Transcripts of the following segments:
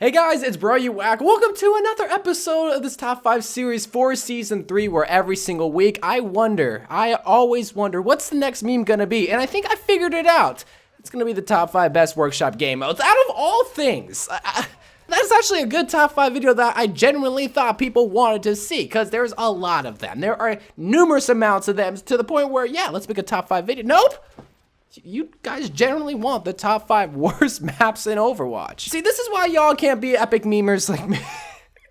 Hey guys, it's Bro You Whack. Welcome to another episode of this Top 5 series for Season 3, where every single week I always wonder, what's the next meme gonna be? And I think I figured it out. It's gonna be the Top 5 Best Workshop Game Modes out of all things. That's actually a good Top 5 video that I genuinely thought people wanted to see, because there's a lot of them. There are numerous amounts of them to the point where, yeah, let's make a Top 5 video. Nope! You guys generally want the top 5 worst maps in Overwatch. See, this is why y'all can't be epic memers like me.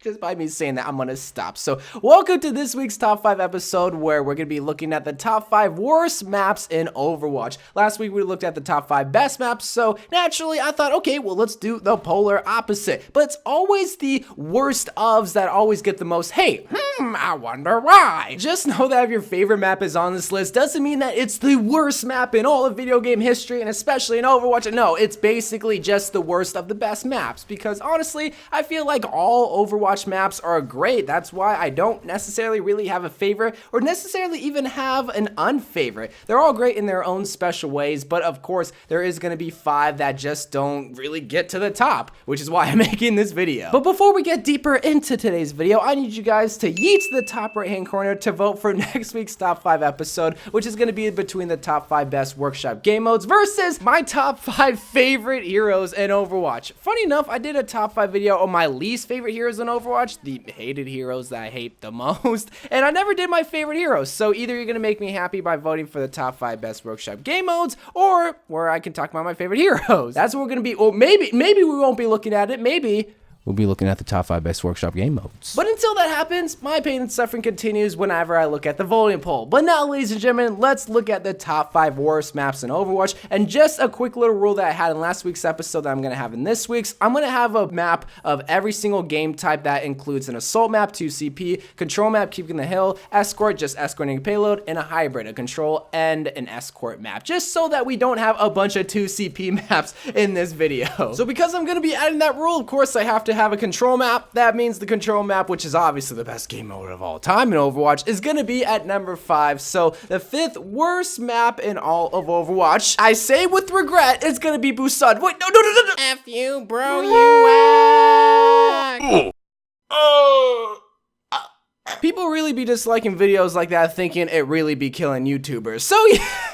Just by me saying that, I'm gonna stop. So, welcome to this week's Top 5 episode, where we're gonna be looking at the top 5 worst maps in Overwatch. Last week, we looked at the top 5 best maps, so naturally, I thought, okay, well, let's do the polar opposite. But it's always the worst ofs that always get the most hate. I wonder why. Just know that if your favorite map is on this list, doesn't mean that it's the worst map in all of video game history, and especially in Overwatch. No, it's basically just the worst of the best maps, because honestly, I feel like all Overwatch maps are great. That's why I don't necessarily really have a favorite or necessarily even have an unfavorite. They're all great in their own special ways, but of course there is going to be 5 that just don't really get to the top, which is why I'm making this video. But before we get deeper into today's video, I need you guys to yeet to the top right hand corner to vote for next week's top 5 episode, which is going to be between the top 5 best workshop game modes versus my top 5 favorite heroes in Overwatch. Funny enough, I did a top 5 video on my least favorite heroes in Overwatch, the hated heroes that I hate the most, and I never did my favorite heroes. So either you're gonna make me happy by voting for the top 5 best workshop game modes, or where I can talk about my favorite heroes. That's what we're gonna be. Well, maybe we won't be looking at it. Maybe we'll be looking at the top 5 best workshop game modes. But until that happens, my pain and suffering continues whenever I look at the voting poll. But now, ladies and gentlemen, let's look at the top 5 worst maps in Overwatch. And just a quick little rule that I had in last week's episode that I'm going to have in this week's. I'm going to have a map of every single game type that includes an assault map, 2CP, control map, keeping the hill, escort, just escorting a payload, and a hybrid, a control and an escort map. Just so that we don't have a bunch of 2CP maps in this video. So because I'm going to be adding that rule, of course, I have to have a control map. That means the control map, which is obviously the best game mode of all time in Overwatch, is gonna be at number 5. So the 5th worst map in all of Overwatch, I say with regret, it's gonna be Busan. Wait, no. F you, bro, you whack. People really be disliking videos like that, thinking it really be killing YouTubers. So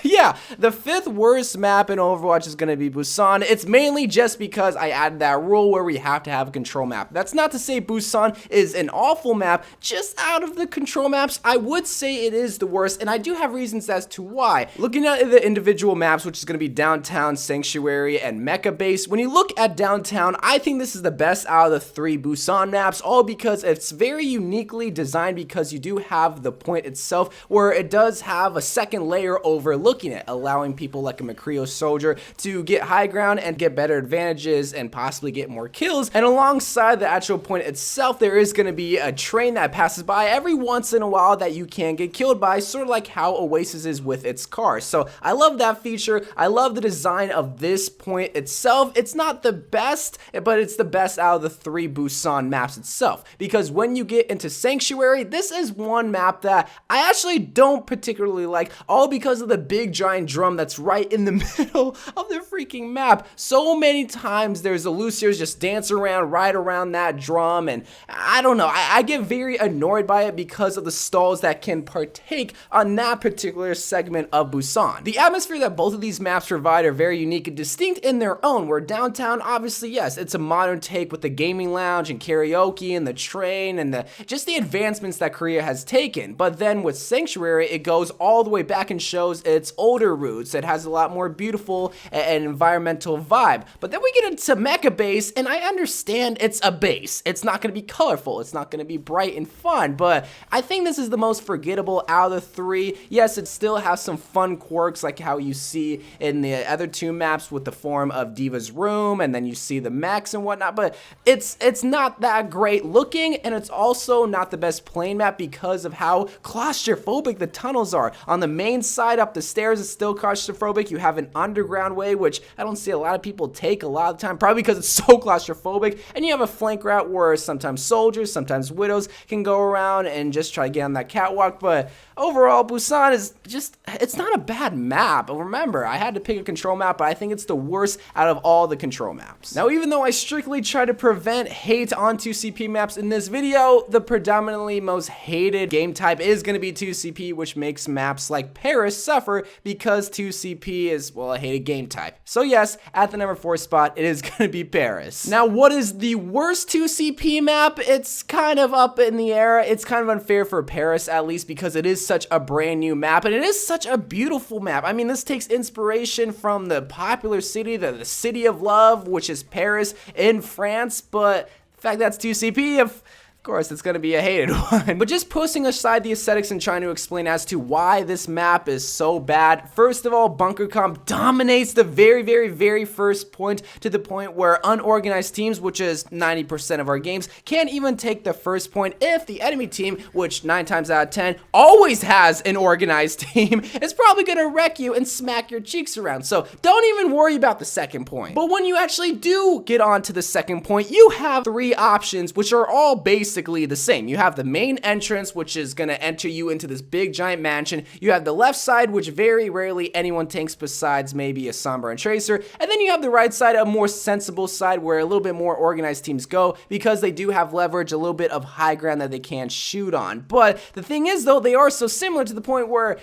yeah, the 5th worst map in Overwatch is going to be Busan. It's mainly just because I added that rule where we have to have a control map. That's not to say Busan is an awful map. Just out of the control maps, I would say it is the worst, and I do have reasons as to why. Looking at the individual maps, which is going to be Downtown, Sanctuary, and Mecha Base, when you look at Downtown, I think this is the best out of the 3 Busan maps, all because it's very uniquely designed, because you do have the point itself where it does have a second layer overlooking it, allowing people like a McCree soldier to get high ground and get better advantages and possibly get more kills. And alongside the actual point itself, there is going to be a train that passes by every once in a while that you can get killed by, sort of like how Oasis is with its cars. So I love that feature. I love the design of this point itself. It's not the best, but it's the best out of the 3 Busan maps itself, because when you get into Sanctuary, this is one map that I actually don't particularly like, all because of the big giant drum that's right in the middle of the freaking map. So many times there's the Luciers just dance around right around that drum, and I don't know, I get very annoyed by it because of the stalls that can partake on that particular segment of Busan. The atmosphere that both of these maps provide are very unique and distinct in their own, where Downtown, obviously, yes, it's a modern take with the gaming lounge and karaoke and the train and just the advancements that Korea has taken. But then with Sanctuary, it goes all the way back and shows its older roots. It has a lot more beautiful and environmental vibe. But then we get into Mecha Base, and I understand it's a base. It's not going to be colorful. It's not going to be bright and fun, but I think this is the most forgettable out of the 3. Yes, it still has some fun quirks like how you see in the other 2 maps with the form of Diva's room, and then you see the mechs and whatnot, but it's not that great looking, and it's also not the best plane map because of how claustrophobic the tunnels are. On the main side up the stairs, stairs is still claustrophobic. You have an underground way, which I don't see a lot of people take a lot of the time, probably because it's so claustrophobic. And you have a flank route where sometimes soldiers, sometimes widows can go around and just try to get on that catwalk. But overall, Busan is just, it's not a bad map. Remember, I had to pick a control map, but I think it's the worst out of all the control maps. Now, even though I strictly try to prevent hate on 2CP maps in this video, the predominantly most hated game type is going to be 2CP, which makes maps like Paris suffer because 2CP is, well, a hated game type. So yes, at the number 4 spot, it is going to be Paris. Now, what is the worst 2CP map? It's kind of up in the air. It's kind of unfair for Paris, at least because it is such a brand new map, and it is such a beautiful map. I mean, this takes inspiration from the popular city, the city of love, which is Paris in France, but the fact that's 2CP, of course, it's going to be a hated one. But just posting aside the aesthetics and trying to explain as to why this map is so bad. First of all, bunker comp dominates the very first point, to the point where unorganized teams, which is 90% of our games, can't even take the first point if the enemy team, which 9 times out of 10 always has an organized team, is probably going to wreck you and smack your cheeks around. So don't even worry about the second point. But when you actually do get on to the second point, you have 3 options, which are all basically the same. You have the main entrance, which is going to enter you into this big giant mansion. You have the left side, which very rarely anyone takes besides maybe a Sombra and Tracer. And then you have the right side, a more sensible side where a little bit more organized teams go because they do have leverage, a little bit of high ground that they can shoot on. But the thing is, though, they are so similar to the point where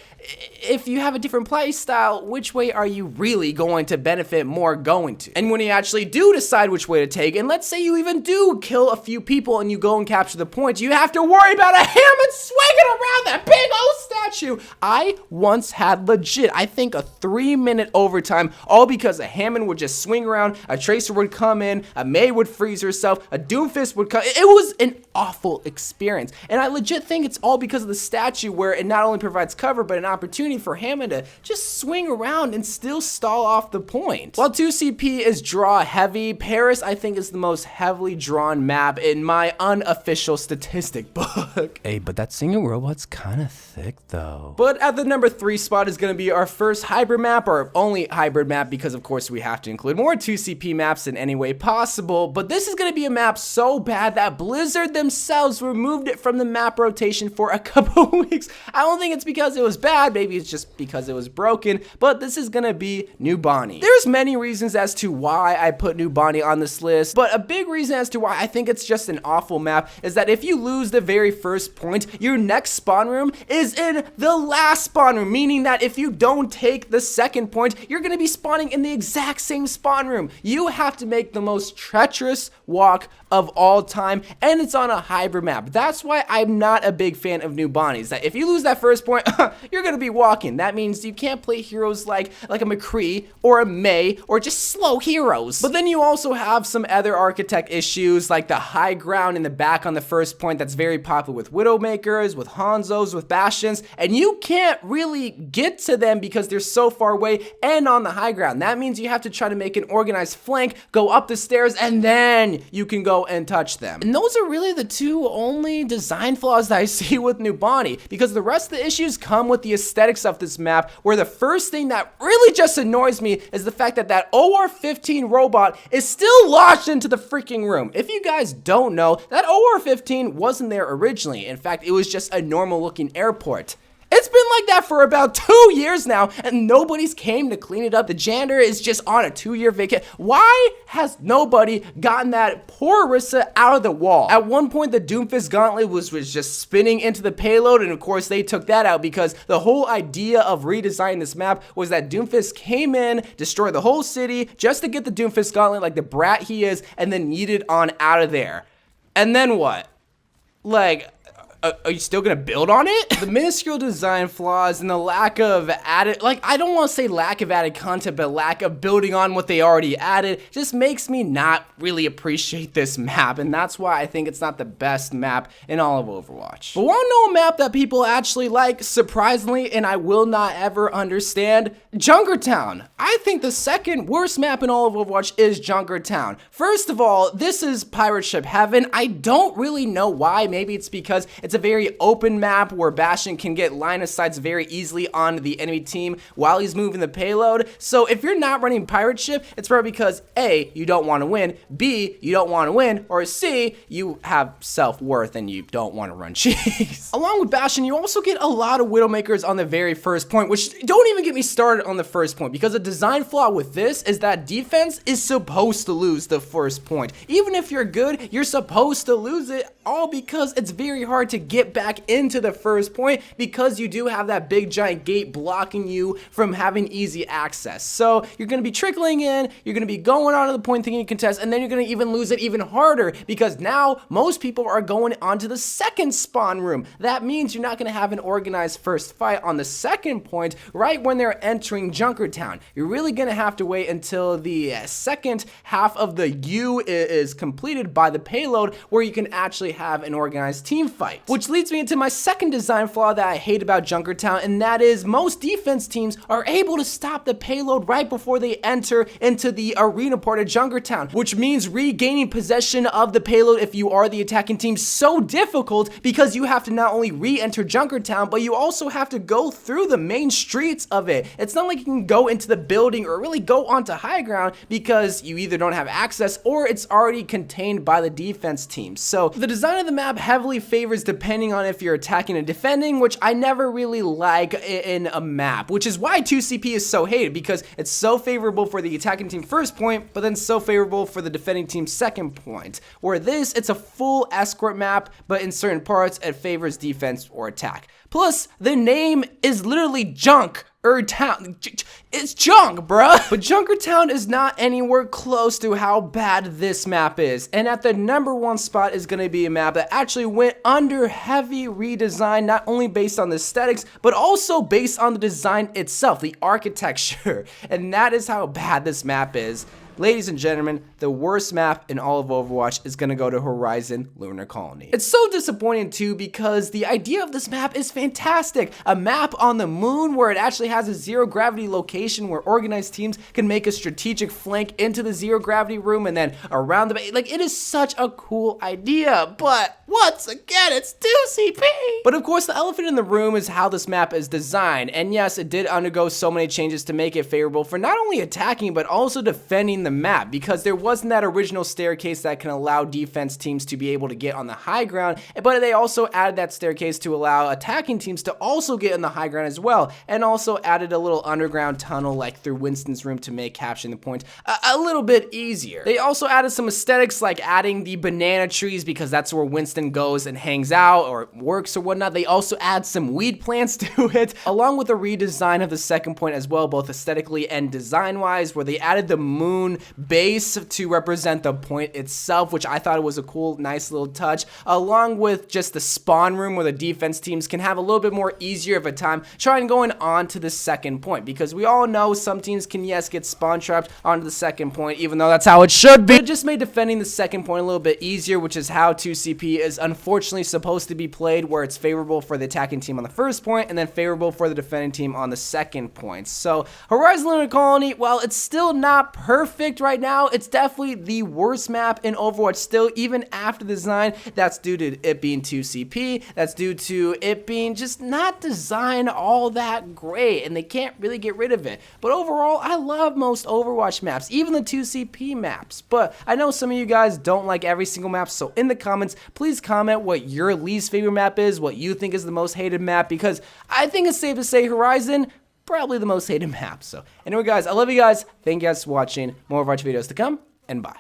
if you have a different play style, which way are you really going to benefit more going to? And when you actually do decide which way to take, and let's say you even do kill a few people and you go and capture the point, you have to worry about a Hammond swinging around that big old statue. I once had legit, I think, a 3-minute overtime, all because a Hammond would just swing around, a Tracer would come in, a Mei would freeze herself, a Doomfist would come. It was an awful experience. And I legit think it's all because of the statue, where it not only provides cover, but an opportunity for Hammond to just swing around and still stall off the point. While 2CP is draw heavy, Paris, I think, is the most heavily drawn map in my unofficial statistic book. Hey, but that singing robot's kind of thick though. But at the number 3 spot is going to be our first hybrid map, or only hybrid map, because of course we have to include more 2CP maps in any way possible. But this is going to be a map so bad that Blizzard themselves removed it from the map rotation for a couple weeks. I don't think it's because it was bad, maybe it's just because it was broken, but this is going to be New Bonnie. There's many reasons as to why I put New Bonnie on this list, but a big reason as to why I think it's just an awful map is that if you lose the very first point, your next spawn room is in the last spawn room, meaning that if you don't take the second point, you're going to be spawning in the exact same spawn room. You have to make the most treacherous walk of all time, and it's on a hybrid map. That's why I'm not a big fan of New Bonnies. That if you lose that first point, you're gonna be walking. That means you can't play heroes like a McCree or a Mei or just slow heroes. But then you also have some other architect issues, like the high ground in the back on the first point that's very popular with Widowmakers, with Hanzos, with Bastions, and you can't really get to them because they're so far away and on the high ground. That means you have to try to make an organized flank, go up the stairs, and then you can go and touch them. And those are really the 2 only design flaws that I see with New Bonnie, because the rest of the issues come with the aesthetics of this map, where the first thing that really just annoys me is the fact that that OR-15 robot is still lodged into the freaking room. If you guys don't know, that OR-15 wasn't there originally. In fact, it was just a normal looking airport. It's been like that for about 2 years now, and nobody's came to clean it up. The janitor is just on a 2-year vacation. Why has nobody gotten that poor Orisa out of the wall? At one point, the Doomfist gauntlet was just spinning into the payload, and of course, they took that out because the whole idea of redesigning this map was that Doomfist came in, destroyed the whole city, just to get the Doomfist gauntlet like the brat he is, and then yeeted on out of there. And then what? Like, are you still gonna build on it? The minuscule design flaws and the lack of added, I don't want to say lack of added content, but lack of building on what they already added just makes me not really appreciate this map, and that's why I think it's not the best map in all of Overwatch. But wanna know a map that people actually like, surprisingly, and I will not ever understand? Junkertown. I think the second worst map in all of Overwatch is Junkertown. First of all, this is pirate ship heaven. I don't really know why. Maybe it's because it's It's a very open map where Bastion can get line of sights very easily on the enemy team while he's moving the payload. So if you're not running pirate ship, it's probably because A, you don't want to win, B, you don't want to win, or C, you have self-worth and you don't want to run cheese. Along with Bastion, you also get a lot of Widowmakers on the very first point, which don't even get me started on the first point, because a design flaw with this is that defense is supposed to lose the first point. Even if you're good, you're supposed to lose it, all because it's very hard to get back into the first point because you do have that big giant gate blocking you from having easy access. So you're going to be trickling in, you're going to be going on to the point thinking you contest, and then you're going to even lose it even harder because now most people are going onto the second spawn room. That means you're not going to have an organized first fight on the second point right when they're entering Junkertown. You're really going to have to wait until the second half of the U is completed by the payload where you can actually have an organized team fight. Which leads me into my second design flaw that I hate about Junkertown, and that is most defense teams are able to stop the payload right before they enter into the arena part of Junkertown, which means regaining possession of the payload if you are the attacking team so difficult because you have to not only re-enter Junkertown, but you also have to go through the main streets of it. It's not like you can go into the building or really go onto high ground because you either don't have access or it's already contained by the defense team. So the design of the map heavily favors depending on if you're attacking and defending, which I never really like in a map, which is why 2CP is so hated, because it's so favorable for the attacking team first point, but then so favorable for the defending team second point. Where this, it's a full escort map, but in certain parts it favors defense or attack. Plus, the name is literally junk. Town. It's junk, bruh. But Junkertown is not anywhere close to how bad this map is. And at the #1 spot is going to be a map that actually went under heavy redesign, not only based on the aesthetics, but also based on the design itself, the architecture. And that is how bad this map is. Ladies and gentlemen, the worst map in all of Overwatch is gonna go to Horizon Lunar Colony. It's so disappointing too because the idea of this map is fantastic. A map on the moon where it actually has a zero gravity location where organized teams can make a strategic flank into the zero gravity room and then around the base. Like, it is such a cool idea, but once again, it's 2CP. But of course, the elephant in the room is how this map is designed. And yes, it did undergo so many changes to make it favorable for not only attacking, but also defending the map, because there wasn't that original staircase that can allow defense teams to be able to get on the high ground, but they also added that staircase to allow attacking teams to also get on the high ground as well, and also added a little underground tunnel like through Winston's room to make capturing the point a little bit easier. They also added some aesthetics like adding the banana trees because that's where Winston goes and hangs out or works or whatnot. They also add some weed plants to it, along with a redesign of the second point as well, both aesthetically and design wise, where they added the moon base to represent the point itself, which I thought was a cool, nice little touch, along with just the spawn room where the defense teams can have a little bit more easier of a time trying going on to the second point, because we all know some teams can, yes, get spawn trapped onto the second point, even though that's how it should be. It just made defending the second point a little bit easier, which is how 2CP is unfortunately supposed to be played, where it's favorable for the attacking team on the first point and then favorable for the defending team on the second point. So Horizon Lunar Colony, while it's still not perfect right now, it's definitely the worst map in Overwatch still, even after the design. That's due to it being 2CP, that's due to it being just not designed all that great, and they can't really get rid of it. But overall, I love most Overwatch maps, even the 2CP maps. But I know some of you guys don't like every single map, so in the comments, please comment what your least favorite map is, what you think is the most hated map, because I think it's safe to say Horizon, probably the most hated map. So anyway guys, I love you guys. Thank you guys for watching. More Overwatch videos to come, and bye.